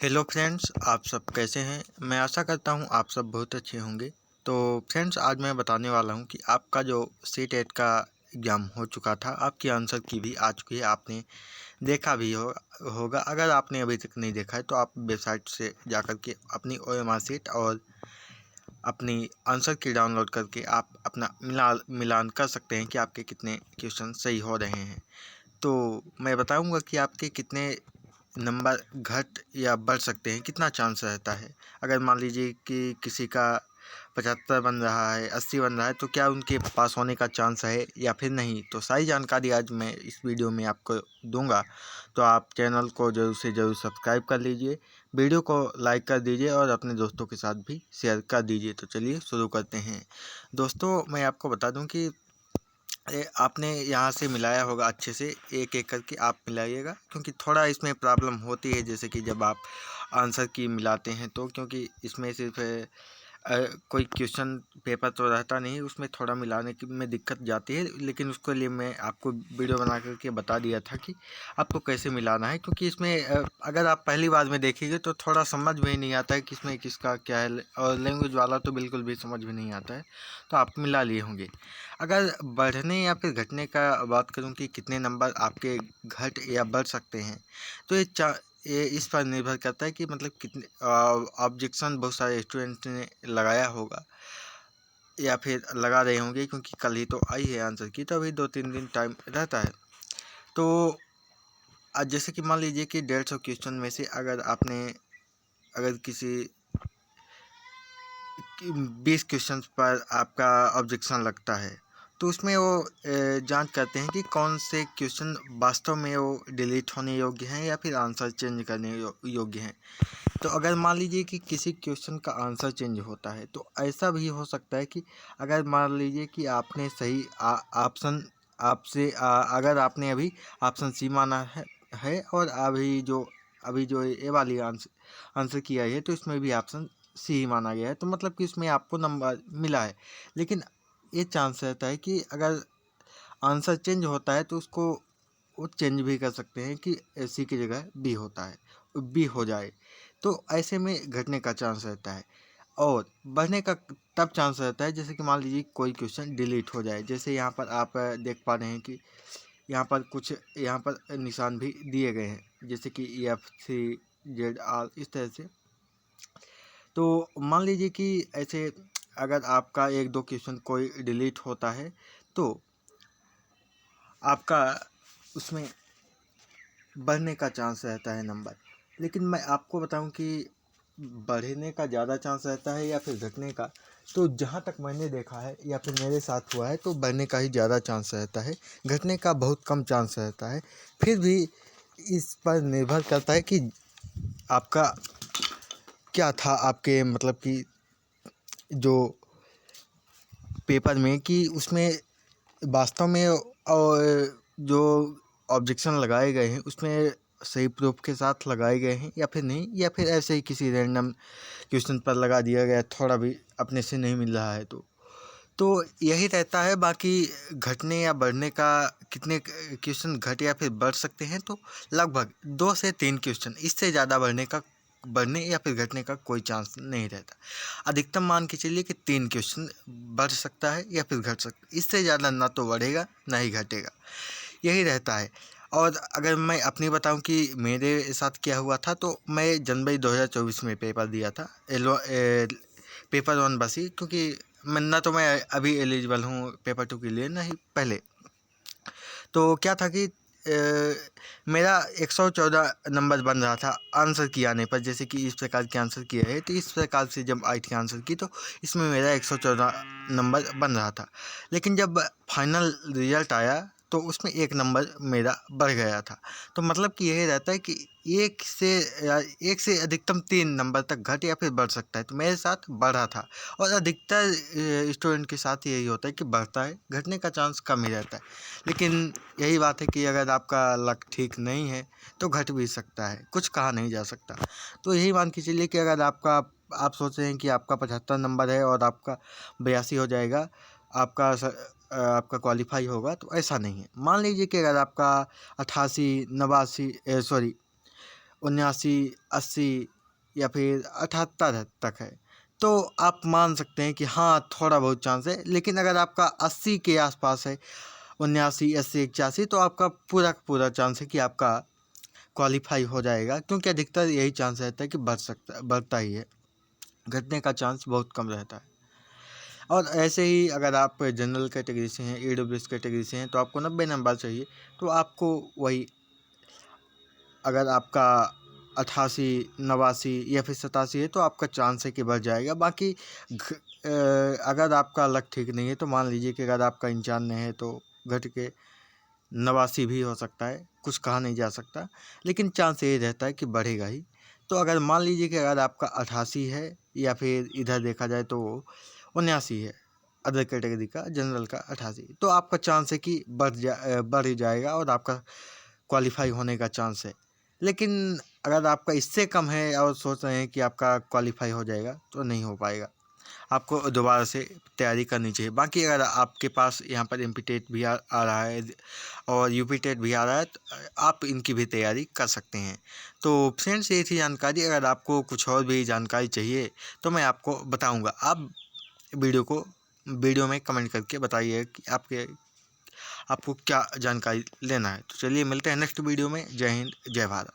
Hello friends, आप सब कैसे हैं। मैं आशा करता हूं आप सब बहुत अच्छे होंगे। तो फ्रेंड्स, आज मैं बताने वाला हूं कि आपका जो सी-टेट का एग्ज़ाम हो चुका था, आपकी आंसर की भी आ चुकी है। आपने देखा भी होगा। अगर आपने अभी तक नहीं देखा है तो आप वेबसाइट से जाकर के अपनी ओएमआर शीट और अपनी आंसर की डाउनलोड करके आप अपना मिलान कर सकते हैं कि आपके कितने क्वेश्चन सही हो रहे हैं। तो मैं बताऊंगा कि आपके कितने नंबर घट या बढ़ सकते हैं, कितना चांस रहता है। अगर मान लीजिए कि किसी का 75 बन रहा है, 80 बन रहा है, तो क्या उनके पास होने का चांस है या फिर नहीं। तो सारी जानकारी आज मैं इस वीडियो में आपको दूंगा। तो आप चैनल को ज़रूर से ज़रूर सब्सक्राइब कर लीजिए, वीडियो को लाइक कर दीजिए और अपने दोस्तों के साथ भी शेयर कर दीजिए। तो चलिए शुरू करते हैं। दोस्तों, मैं आपको बता दूं कि आपने यहाँ से मिलाया होगा अच्छे से, एक एक करके आप मिलाइएगा, क्योंकि थोड़ा इसमें प्रॉब्लम होती है। जैसे कि जब आप आंसर की मिलाते हैं तो क्योंकि इसमें सिर्फ कोई क्वेश्चन पेपर तो रहता नहीं, उसमें थोड़ा मिलाने की में दिक्कत जाती है। लेकिन उसके लिए मैं आपको वीडियो बना करके बता दिया था कि आपको कैसे मिलाना है, क्योंकि इसमें अगर आप पहली बार में देखेंगे तो थोड़ा समझ में ही नहीं आता है कि इसमें किसका क्या है, और लैंग्वेज वाला तो बिल्कुल भी समझ में नहीं आता है। तो आप मिला लिए होंगे। अगर बढ़ने या फिर घटने का बात करूं कि कितने नंबर आपके घट या बढ़ सकते हैं, तो ये इस पर निर्भर करता है कि मतलब कितने ऑब्जेक्शन बहुत सारे स्टूडेंट ने लगाया होगा या फिर लगा रहे होंगे, क्योंकि कल ही तो आई है आंसर की, तो अभी 2-3 दिन टाइम रहता है। तो आज जैसे कि मान लीजिए कि 150 क्वेश्चन में से अगर किसी 20 क्वेश्चन पर आपका ऑब्जेक्शन लगता है, तो उसमें वो जांच करते हैं कि कौन से क्वेश्चन वास्तव में वो डिलीट होने योग्य हैं या फिर आंसर चेंज करने योग्य हैं। तो अगर मान लीजिए कि किसी क्वेश्चन का आंसर चेंज होता है, तो ऐसा भी हो सकता है कि अगर मान लीजिए कि आपने सही ऑप्शन अगर आपने अभी ऑप्शन सी माना है और अभी जो ये वाली आंसर किया है, तो इसमें भी ऑप्शन सी ही माना गया है, तो मतलब कि इसमें आपको नंबर मिला है। लेकिन ये चांस रहता है कि अगर आंसर चेंज होता है तो उसको वो चेंज भी कर सकते हैं कि सी की जगह बी होता है, बी हो जाए। तो ऐसे में घटने का चांस रहता है। और बढ़ने का तब चांस रहता है जैसे कि मान लीजिए कोई क्वेश्चन डिलीट हो जाए। जैसे यहाँ पर आप देख पा रहे हैं कि यहाँ पर निशान भी दिए गए हैं, जैसे कि EFCZR इस तरह से। तो मान लीजिए कि ऐसे अगर आपका 1-2 क्वेश्चन कोई डिलीट होता है, तो आपका उसमें बढ़ने का चांस रहता है नंबर। लेकिन मैं आपको बताऊं कि बढ़ने का ज़्यादा चांस रहता है या फिर घटने का, तो जहाँ तक मैंने देखा है या फिर मेरे साथ हुआ है, तो बढ़ने का ही ज़्यादा चांस रहता है, घटने का बहुत कम चांस रहता है। फिर भी इस पर निर्भर करता है कि आपका क्या था, आपके मतलब कि जो पेपर में, कि उसमें वास्तव में और जो ऑब्जेक्शन लगाए गए हैं उसमें सही प्रूफ के साथ लगाए गए हैं या फिर नहीं, या फिर ऐसे ही किसी रैंडम क्वेश्चन पर लगा दिया गया, थोड़ा भी अपने से नहीं मिल रहा है। तो यही रहता है। बाकी घटने या बढ़ने का, कितने क्वेश्चन घट या फिर बढ़ सकते हैं, तो लगभग 2 से 3 क्वेश्चन, इससे ज़्यादा बढ़ने या फिर घटने का कोई चांस नहीं रहता। अधिकतम मान के चलिए कि 3 क्वेश्चन बढ़ सकता है या फिर घट सकता है, इससे ज़्यादा ना तो बढ़ेगा ना ही घटेगा, यही रहता है। और अगर मैं अपनी बताऊं कि मेरे साथ क्या हुआ था, तो मैं जनवरी 2024 में पेपर दिया था, पेपर 1 बस ही, क्योंकि ना तो मैं अभी एलिजिबल हूँ पेपर 2 के लिए, ना ही पहले। तो क्या था कि मेरा 114 नंबर बन रहा था आंसर की आने पर। जैसे कि इस प्रकार के आंसर किए है, तो इस प्रकार से जब आई थी आंसर की, तो इसमें मेरा 114 नंबर बन रहा था। लेकिन जब फाइनल रिजल्ट आया तो उसमें 1 नंबर मेरा बढ़ गया था। तो मतलब कि यही रहता है कि एक से अधिकतम 3 नंबर तक घट या फिर बढ़ सकता है। तो मेरे साथ बढ़ा था, और अधिकतर स्टूडेंट के साथ यही होता है कि बढ़ता है, घटने का चांस कम ही रहता है। लेकिन यही बात है कि अगर आपका लक ठीक नहीं है तो घट भी सकता है, कुछ कहा नहीं जा सकता। तो यही मान के चलिए कि अगर आप सोच रहे हैं कि आपका 75 नंबर है और आपका 82 हो जाएगा, आपका क्वालिफाई होगा, तो ऐसा नहीं है। मान लीजिए कि अगर आपका 88, 89 सॉरी 79, 80 या फिर 78 तक है, तो आप मान सकते हैं कि हाँ थोड़ा बहुत चांस है। लेकिन अगर आपका 80 के आसपास है, 79, 80, 81, तो आपका पूरा का पूरा चांस है कि आपका क्वालिफाई हो जाएगा, क्योंकि अधिकतर यही चांस रहता है कि बढ़ता ही है, घटने का चांस बहुत कम रहता है। और ऐसे ही अगर आप जनरल कैटेगरी से हैं, EWS कैटेगरी से हैं, तो आपको 90 नंबर चाहिए, तो आपको वही, अगर आपका 88, 89 या फिर 87 है, तो आपका चांस है कि बढ़ जाएगा। बाकी अगर आपका लक ठीक नहीं है, तो मान लीजिए कि अगर आपका 91 है तो घट के 89 भी हो सकता है, कुछ कहा नहीं जा सकता, लेकिन चांस ये रहता है कि बढ़ेगा ही। तो अगर मान लीजिए कि अगर आपका 88 है, या फिर इधर देखा जाए तो 79 है, अदर कैटेगरी का, जनरल का 88, तो आपका चांस है कि बढ़ ही जाएगा और आपका क्वालिफाई होने का चांस है। लेकिन अगर आपका इससे कम है और सोच रहे हैं कि आपका क्वालिफाई हो जाएगा, तो नहीं हो पाएगा, आपको दोबारा से तैयारी करनी चाहिए। बाकी अगर आपके पास यहाँ पर MP टेट भी आ रहा है और UP टेट भी आ रहा है, तो आप इनकी भी तैयारी कर सकते हैं। तो फ्रेंड्स, ये थी जानकारी। अगर आपको कुछ और भी जानकारी चाहिए तो मैं आपको बताऊंगा। आप वीडियो में कमेंट करके बताइए कि आपको क्या जानकारी लेना है। तो चलिए मिलते हैं नेक्स्ट वीडियो में। जय हिंद, जय भारत।